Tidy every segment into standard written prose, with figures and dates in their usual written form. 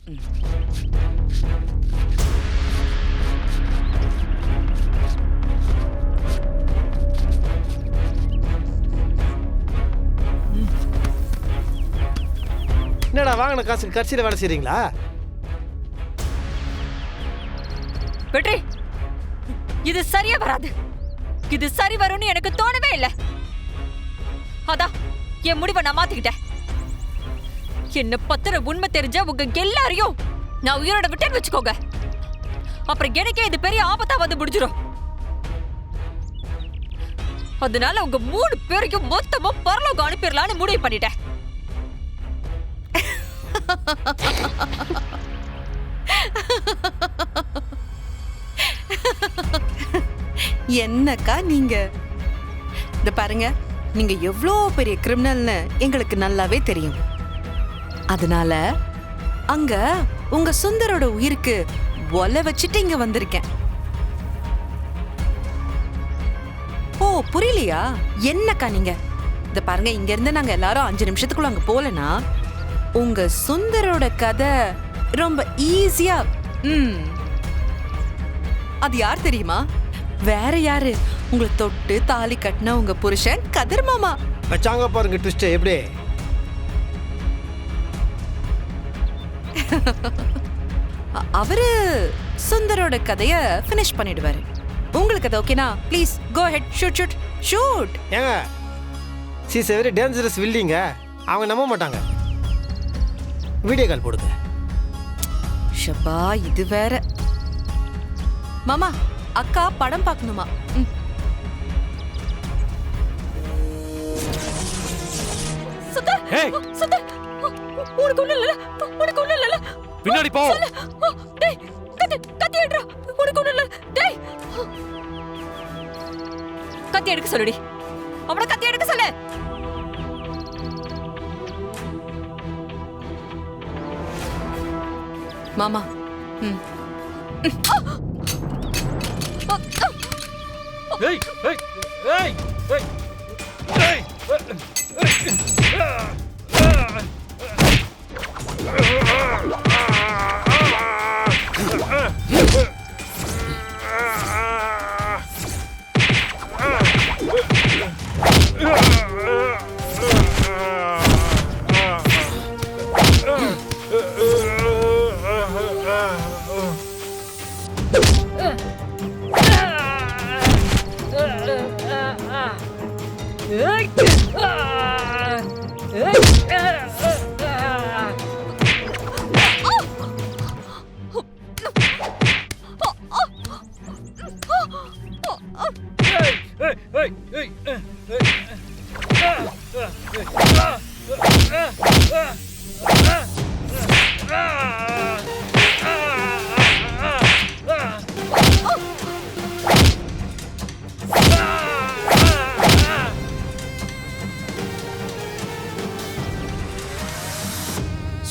என்னடா வாங்கின காசுக்கு கட்சியில் வேலை செய்றீங்களா? வெற்றி, இது சரியா வராது. இது சரி வரும்னு எனக்கு தோணவே இல்லை. அதான் என் முடிவை நான் மாத்திக்கிட்டேன். என்ன பத்திர உண்மை தெரிஞ்ச உங்க எல்லாரையும் நான் உயிரோட விட்டேன்னு வச்சுக்கோங்க. அப்புறம் எனக்கே இது பெரிய ஆபத்தா வந்து முடிஞ்சிடும். அதனால உங்க 3 பேரையும் மொத்தமா பரலோகம் அனுப்பிடலான்னு முடிவு பண்ணிட்டேன். என்னக்கா நீங்க இந்த பாருங்க, நீங்க எவ்வளோ பெரிய கிரிமினல்னு எங்களுக்கு நல்லாவே தெரியும். அதனால அங்க உங்க சுந்தரோட உயிருக்கு ஒலை வச்சுட்டு இங்க வந்திருக்கேன். ஓ புரியலையா? என்னக்கா நீங்க இந்த பாருங்க, இங்க இருந்து நாங்க எல்லாரும் 5 நிமிஷத்துக்குள்ள அங்க போலனா உங்க சுந்தரோட கதை ரொம்ப ஈஸியா. அது யார் தெரியுமா? வேற யாரு, உங்களை தொட்டு தாலி கட்டின உங்க புருஷன் கதிர் மாமா. வச்சாங்க பாருங்க ட்விஸ்ட் எப்படி. அவரு சுந்தரோட கதைய ஃபினிஷ் பண்ணிடுவாரு. உங்களுக்கு அது ஓகேனா? ப்ளீஸ் கோ ஹெட், ஷூட் ஷூட் ஷூட். ஏங்க சீஸ் வெரி டேஞ்சரஸ் வில்லிங்க, அவங்க நம்ப மாட்டாங்க. வீடியோ கால் போடுங்க. ஷபா இது வேற. மாமா அக்கா படம் பார்க்கணுமா? உனக்கு ஒண்ணு இல்ல, உனக்கு ஒண்ணு இல்ல. பின்னாடி போ. டேய் கத்தி எடுடா. உனக்கு ஒண்ணு இல்ல. டேய் கத்தி எடுக்க சொல்லுடி. அவன கத்தி எடுக்க சொல்லு. மாமா ஏய் ஏய் ஏய் ஏய்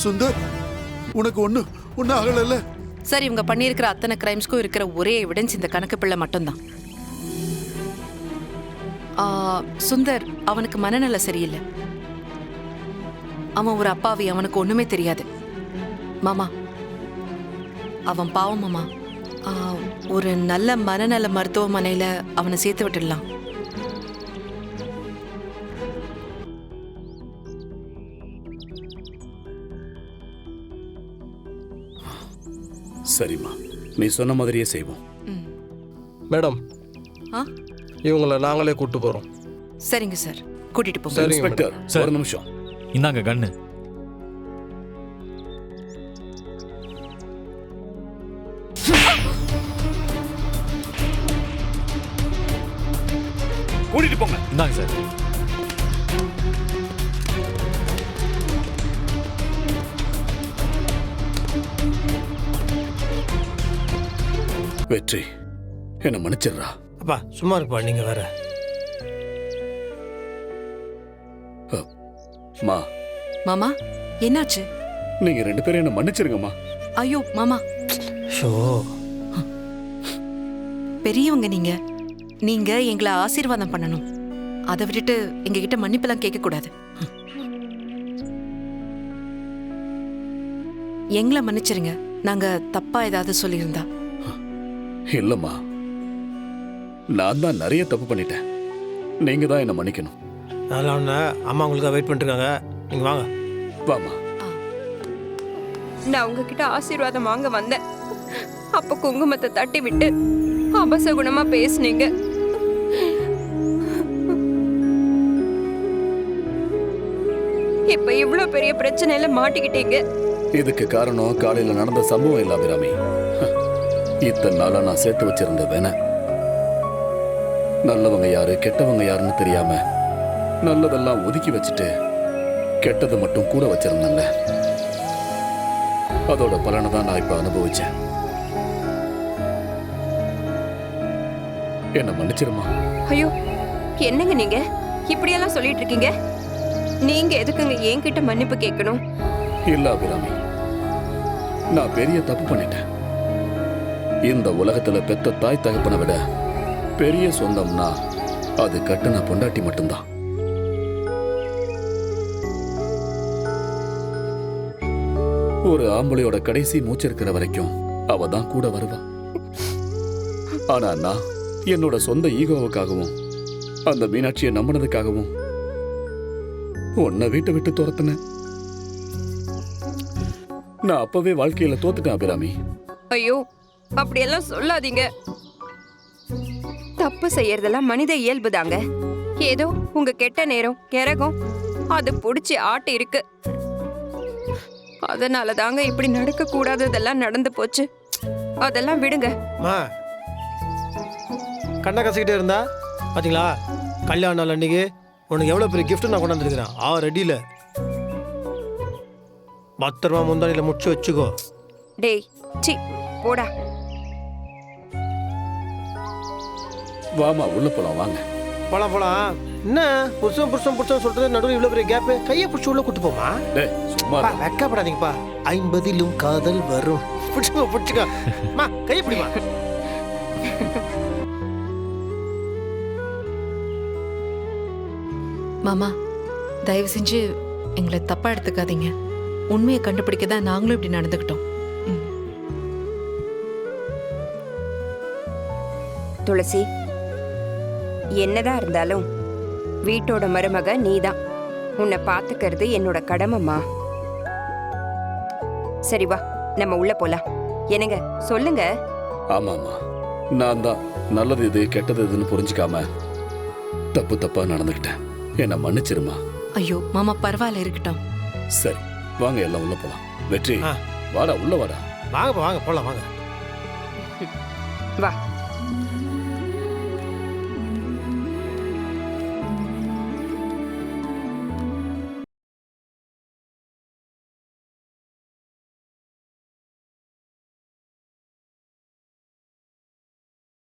சுந்தர், உனக்கு ஒண்ணு ஆகல. சரி, இவங்க பண்ணியிருக்கிற அத்தனை கிரைம்ஸ்க்கும் இருக்கிற ஒரே எவிடன்ஸ் இந்த கணக்கு பிள்ளை மட்டும்தான். சுந்தர் அவனுக்கு மனநல சரியில்லை. அவன் ஒரு அப்பாவி, அவனுக்கு ஒண்ணுமே தெரியாது. மாமா அவன் பாவம் மாமா. ஒரு நல்ல மனநல மருத்துவமனையில அவனை சேர்த்து விட்டுடலாம். சரிம்மா, நீ சொன்ன மாதிரியே செய்வோம். மேடம் இவங்கள நாங்களே கூட்டு போறோம். சரிங்க சார், கூட்டிட்டு போங்க. இன்ஸ்பெக்டர் ஒரு நிமிஷம். இந்தாங்க கண்ணு. கூட்டிட்டு போங்க. இந்தாங்க சார். வெற்றி, என்ன மன்னிச்சிடுறா. அப்பா சும்மா இருப்பா, நீங்க வேற. மாமா என்னாச்சு? நீங்க 2 பேரும் என்ன மன்னிச்சிருங்கம்மா. ஐயோ மாமா, ஷோ பெரியவங்க நீங்க எங்களை ஆசீர்வாதம் பண்ணணும். அதை விட்டுட்டு எங்ககிட்ட மன்னிப்பெல்லாம் கேட்க கூடாது. எங்களை மன்னிச்சிருங்க. நாங்க தப்பா ஏதாவது சொல்லியிருந்தா. இல்லம்மா, நான் தான் நிறைய தப்பு பண்ணிட்டேன். நீங்க தான் என்ன மன்னிக்கணும். அதெல்லாம் ஒன்று, அம்மா உங்களுக்காக வெயிட் பண்ணிருக்காங்க. நீங்கள் வாங்க. வாமா. நான் உங்ககிட்ட ஆசீர்வாதம் வாங்க வந்தேன். அப்ப குங்குமத்தை தட்டி விட்டு அபசகுணமா பேசுனீங்க. இப்ப இவ்ளோ பெரிய பிரச்சனையில மாட்டிக்கிட்டீங்க. இதுக்கு காரணம் காலையில நடந்த சம்பவம் இல்ல அபிராமி. இத்தனை நாளா நான் சேர்த்து வச்சிருந்த வேண நல்லவங்க யாரு கெட்டவங்க யாருன்னு தெரியாம நல்லதெல்லாம் ஒதுக்கி வச்சுட்டு கெட்டதை மட்டும் கூட வச்சிருந்தேன்ல. அதோட பலனை தான் நான் இப்ப அனுபவிச்சேன். என்ன மன்னிச்சிருமா. ஐயோ, என்னங்க நீங்க இப்படியெல்லாம் சொல்லிட்டு இருக்கீங்க? நீங்க எதுக்குங்க என்கிட்ட மன்னிப்பு கேட்கணும்? இல்ல அபிராமி, நான் பெரிய தப்பு பண்ணிட்டேன். இந்த உலகத்துல பெத்த தாய் தகப்பனை விட பெரிய சொந்தம்னா அது கட்டுன பொண்டாட்டி மட்டும்தான். ஒரு ஆம்பளையோட கடைசி மூச்சு இருக்கிற வரைக்கும் அவ தான் கூட வருவா. ஆனா நான் என்னோட சொந்த ஈகோவுக்காகவும் அந்த மீனாட்சியை நம்பினதுக்காகவும் உன்னை வீட்டை விட்டு துரத்துனேன். நான் அப்பவே வாழ்க்கையில தோத்துட்டேன் அபிராமி. ஐயோ, அப்படியெல்லாம் சொல்லாதீங்க. தப்பு செய்யறதெல்லாம் மனித இயல்புதாங்க. ஏதோ உங்க கெட்ட நேரம் கிறகம் அது புடிச்சு ஆட்டி இருக்கு. அதனால தாங்க இப்படி நடக்க கூடாததெல்லாம் நடந்து போச்சு. அதெல்லாம் விடுங்க. அம்மா, கண்ணை கசக்கிட்டே இருந்தா பார்த்தீங்களா? கல்யாண நாள் அன்னைக்கு உனக்கு எவ்வளோ பெரிய gift நான் கொண்டாந்துருக்கிறேன். 6 அடியில் பத்திரமா முந்தானியில் முடிச்சு வச்சுக்கோ. டேய் சி போடா. வாமா உள்ள போலாம் வாங்க. போலாம் போலாம். என்ன புருஷன் சொல்றது நடுவில் இவ்வளோ பெரிய கேப்பு? கையை பிடிச்சி உள்ள கூட்டு போமா. டேய் சும்மா பா, வெக்கப்படாதீங்கப்பா. 50லும் காதல் வரும். பிடிச்சுக்கோ. மா, கையை பிடிமா. மாமா, தயவு செஞ்சு எங்களை தப்பா எடுத்துக்காதீங்க. உண்மையை கண்டுபிடிக்க தான் நாங்களும் இப்படி நடந்துக்கிட்டோம். துளசி, என்னதான் இருந்தாலும் வீட்டோட மருமக நீதான். உன்னை பாத்துக்கிறது என்னோட கடமைமா. சரி வா, நம்ம உள்ள போலாம். என்னங்க சொல்லுங்க. ஆமாமா, நான் தான் நல்லது இது கெட்டது இதுன்னு புரிஞ்சுக்காம தப்பா நடந்துக்கிட்டேன். என்ன மன்னிச்சிருமா. ஐயோ மாமா, பரவாயில்ல, இருக்கட்டும். சரி வாங்க எல்லாம் உள்ள போலாம். வெற்றி ஆ. வாடா உள்ள வாடா. வாங்க போலாம் வாங்க. வா.